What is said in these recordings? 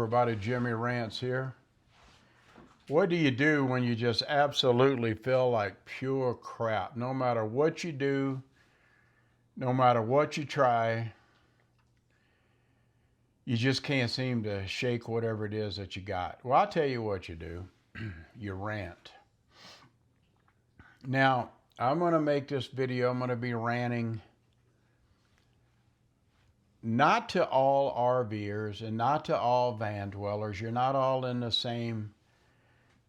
Everybody, Jimmy Rants here. What do you do when you just absolutely feel like pure crap? No matter what you do, no matter what you try, you just can't seem to shake whatever it is that you got. Well, I'll tell you what you do. You rant. Now, I'm going to make this video, I'm going to be ranting not to all RVers and not to all van dwellers. You're not all in the same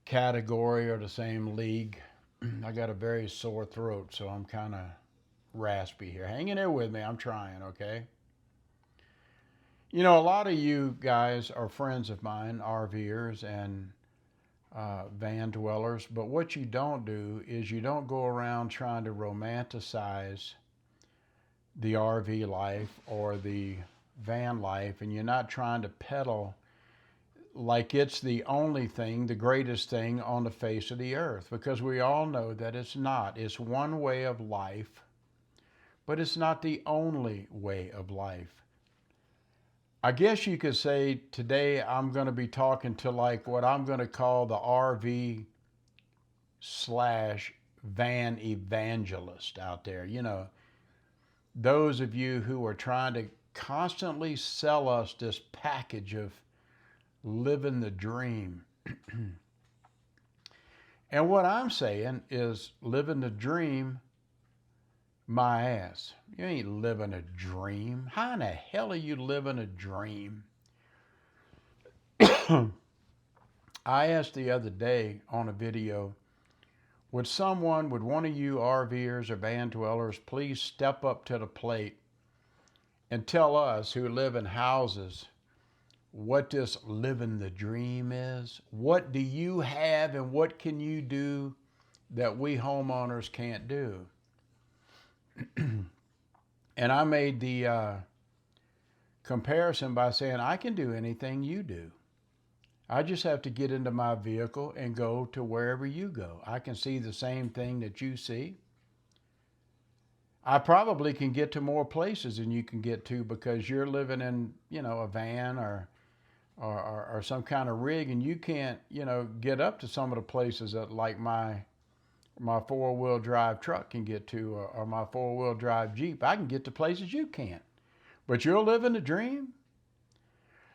category or the same league. I got a very sore throat, so I'm kind of raspy here. Hang in there with me. I'm trying, okay? You know, a lot of you guys are friends of mine, RVers and van dwellers, but what you don't do is you don't go around trying to romanticize the RV life or the van life, and you're not trying to peddle like it's the only thing, the greatest thing on the face of the earth, because we all know that it's not. It's one way of life, but it's not the only way of life. I guess you could say today I'm going to be talking to like what I'm going to call the RV slash van evangelist out there. You know, those of you who are trying to constantly sell us this package of living the dream. And what I'm saying is living the dream my ass. You ain't living a dream. How in the hell are you living a dream? I asked the other day on a video, would one of you RVers or van dwellers please step up to the plate and tell us who live in houses what this living the dream is? What do you have and what can you do that we homeowners can't do? And I made the comparison by saying I can do anything you do. I just have to get into my vehicle and go to wherever you go. I can see the same thing that you see. I probably can get to more places than you can get to because you're living in, you know, a van or some kind of rig, and you can't, you know, get up to some of the places that like my four-wheel drive truck can get to, or my four-wheel drive Jeep. I can get to places you can't. But you're living the dream?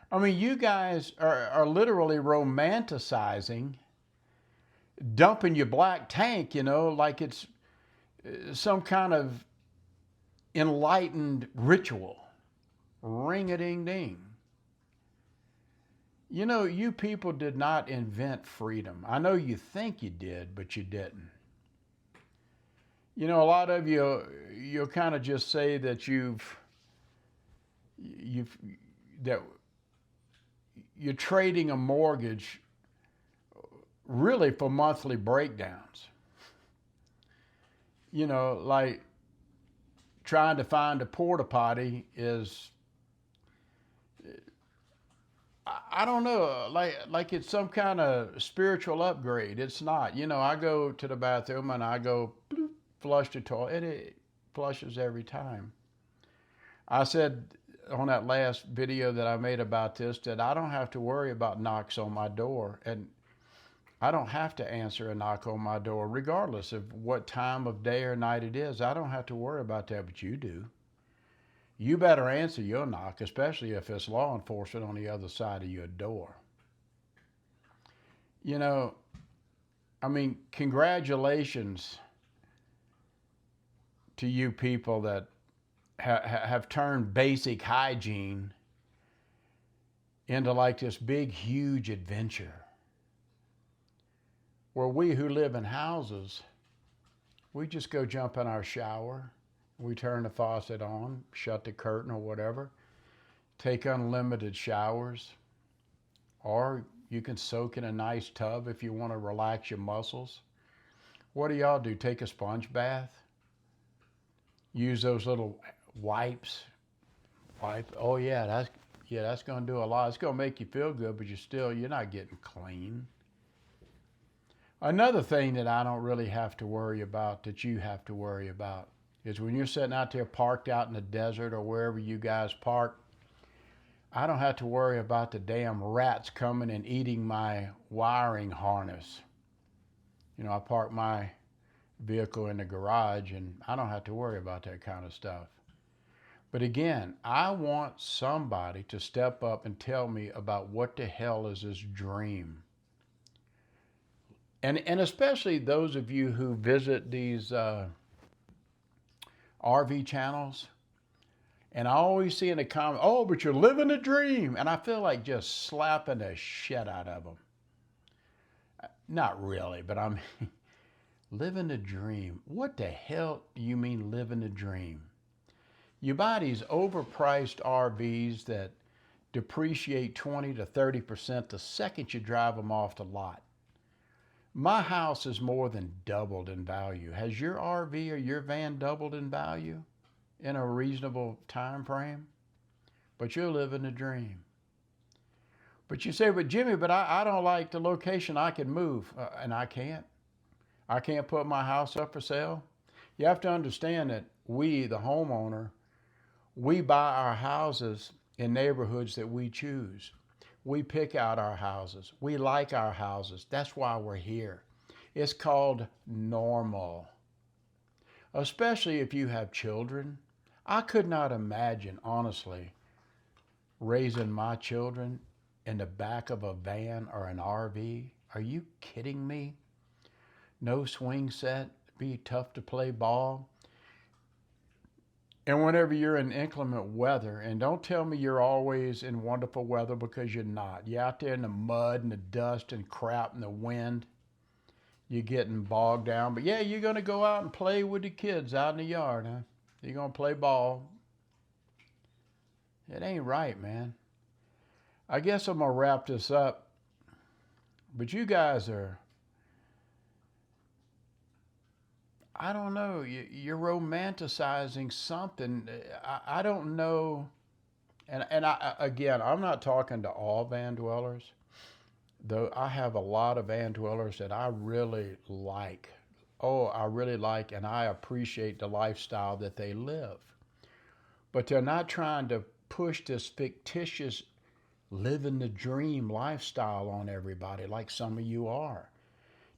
I mean, you guys are literally romanticizing dumping your black tank, you know, like it's some kind of enlightened ritual. Ring-a-ding-ding. You know, you people did not invent freedom. I know you think you did, but you didn't. You know, a lot of you'll kind of just say that that you're trading a mortgage really for monthly breakdowns. You know, like trying to find a porta potty is, I don't know, like it's some kind of spiritual upgrade. It's not. You know, I go to the bathroom and I go bloop, flush the toilet, and it flushes every time. I said on that last video that I made about this that I don't have to worry about knocks on my door, and I don't have to answer a knock on my door regardless of what time of day or night it is. I don't have to worry about that, but you do. You better answer your knock, especially if it's law enforcement on the other side of your door. You know, I mean, congratulations to you people that have turned basic hygiene into like this big, huge adventure. Where we who live in houses, we just go jump in our shower, we turn the faucet on, shut the curtain or whatever, take unlimited showers, or you can soak in a nice tub if you want to relax your muscles. What do y'all do? Take a sponge bath? Use those little wipes? Oh yeah, that's going to do a lot. It's going to make you feel good, but you're not getting clean. Another thing that I don't really have to worry about that you have to worry about is when you're sitting out there parked out in the desert or wherever you guys park, I don't have to worry about the damn rats coming and eating my wiring harness. You know, I park my vehicle in the garage and I don't have to worry about that kind of stuff. But again, I want somebody to step up and tell me about what the hell is this dream. And especially those of you who visit these RV channels, and I always see in the comment, oh, but you're living a dream. And I feel like just slapping the shit out of them. Not really, but I'm living a dream. What the hell do you mean living a dream? You buy these overpriced RVs that depreciate 20 to 30% the second you drive them off the lot. My house has more than doubled in value. Has your RV or your van doubled in value in a reasonable time frame? But you're living a dream. But you say, but Jimmy, but I don't like the location. I can move. And I can't. I can't put my house up for sale. You have to understand that we, the homeowner, we buy our houses in neighborhoods that we choose. We pick out our houses. We like our houses. That's why we're here. It's called normal. Especially if you have children. I could not imagine, honestly, raising my children in the back of a van or an RV. Are you kidding me? No swing set, be tough to play ball. And whenever you're in inclement weather, and don't tell me you're always in wonderful weather, because you're not. You're out there in the mud and the dust and crap and the wind. You're getting bogged down. But yeah, you're going to go out and play with the kids out in the yard, huh? You're going to play ball. It ain't right, man. I guess I'm going to wrap this up. But you guys are, I don't know, you're romanticizing something. I don't know. And again, I'm not talking to all van dwellers, though I have a lot of van dwellers that I really like. Oh, I really like, and I appreciate the lifestyle that they live. But they're not trying to push this fictitious living the dream lifestyle on everybody like some of you are.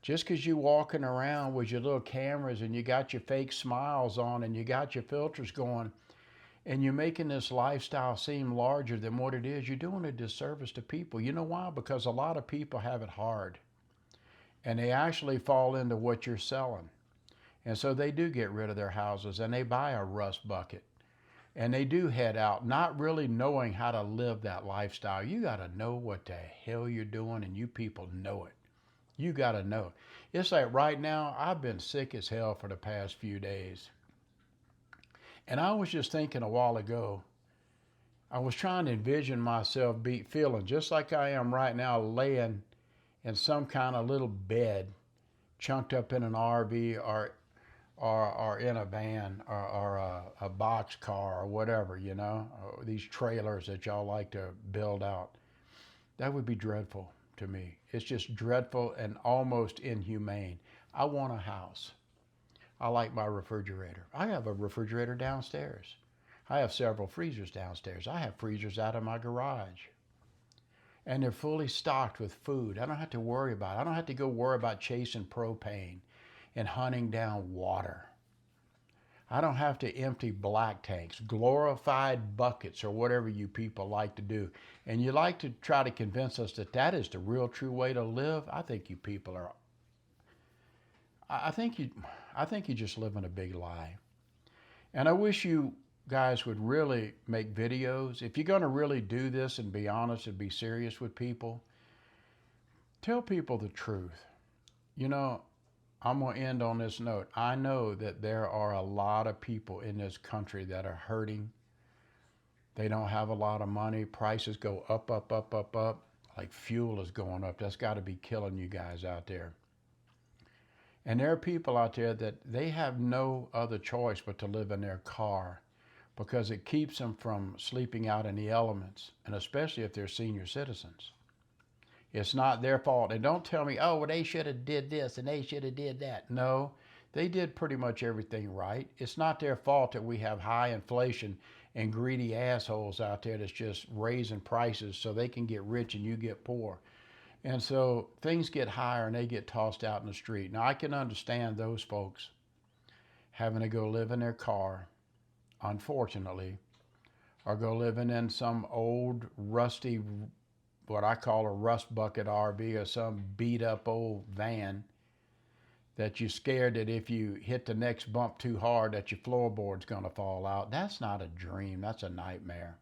Just because you're walking around with your little cameras and you got your fake smiles on and you got your filters going and you're making this lifestyle seem larger than what it is, you're doing a disservice to people. You know why? Because a lot of people have it hard and they actually fall into what you're selling. And so they do get rid of their houses and they buy a rust bucket and they do head out not really knowing how to live that lifestyle. You got to know what the hell you're doing, and you people know it. You got to know. It's like right now, I've been sick as hell for the past few days. And I was just thinking a while ago, I was trying to envision myself feeling just like I am right now, laying in some kind of little bed, chunked up in an RV or in a van or a box car or whatever, you know, these trailers that y'all like to build out. That would be dreadful to me. It's just dreadful and almost inhumane. I want a house. I like my refrigerator. I have a refrigerator downstairs. I have several freezers downstairs. I have freezers out of my garage. And they're fully stocked with food. I don't have to worry about it. I don't have to go worry about chasing propane and hunting down water. I don't have to empty black tanks, glorified buckets, or whatever you people like to do. And you like to try to convince us that that is the real true way to live. I think you people are, I think you just live in a big lie. And I wish you guys would really make videos. If you're going to really do this and be honest and be serious with people, tell people the truth. You know, I'm going to end on this note. I know that there are a lot of people in this country that are hurting. They don't have a lot of money. Prices go up, up, up, up, up. Like fuel is going up. That's got to be killing you guys out there. And there are people out there that they have no other choice but to live in their car because it keeps them from sleeping out in the elements, and especially if they're senior citizens. It's not their fault. And don't tell me, oh, well, they should have did this and they should have did that. No, they did pretty much everything right. It's not their fault that we have high inflation and greedy assholes out there that's just raising prices so they can get rich and you get poor. And so things get higher and they get tossed out in the street. Now I can understand those folks having to go live in their car, unfortunately, or go living in some old rusty, what I call a rust bucket RV, or some beat up old van that you're scared that if you hit the next bump too hard that your floorboard's going to fall out. That's not a dream, that's a nightmare.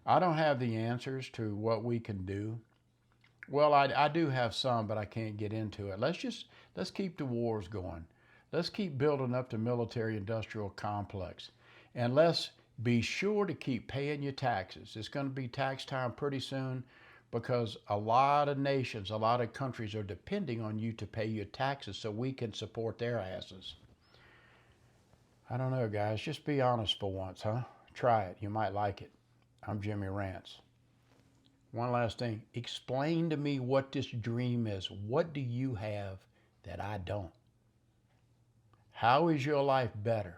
I don't have the answers to what we can do. Well, I do have some, but I can't get into it. Let's keep the wars going. Let's keep building up the military industrial complex. And let's be sure to keep paying your taxes. It's going to be tax time pretty soon because a lot of nations, a lot of countries are depending on you to pay your taxes so we can support their asses. I don't know, guys. Just be honest for once, huh? Try it. You might like it. I'm Jimmy Rants. One last thing. Explain to me what this dream is. What do you have that I don't? How is your life better?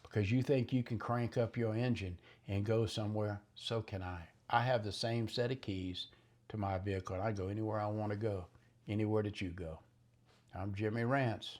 Because you think you can crank up your engine and go somewhere, so can I. I have the same set of keys to my vehicle and I go anywhere I want to go, anywhere that you go. I'm Jimmy Rants.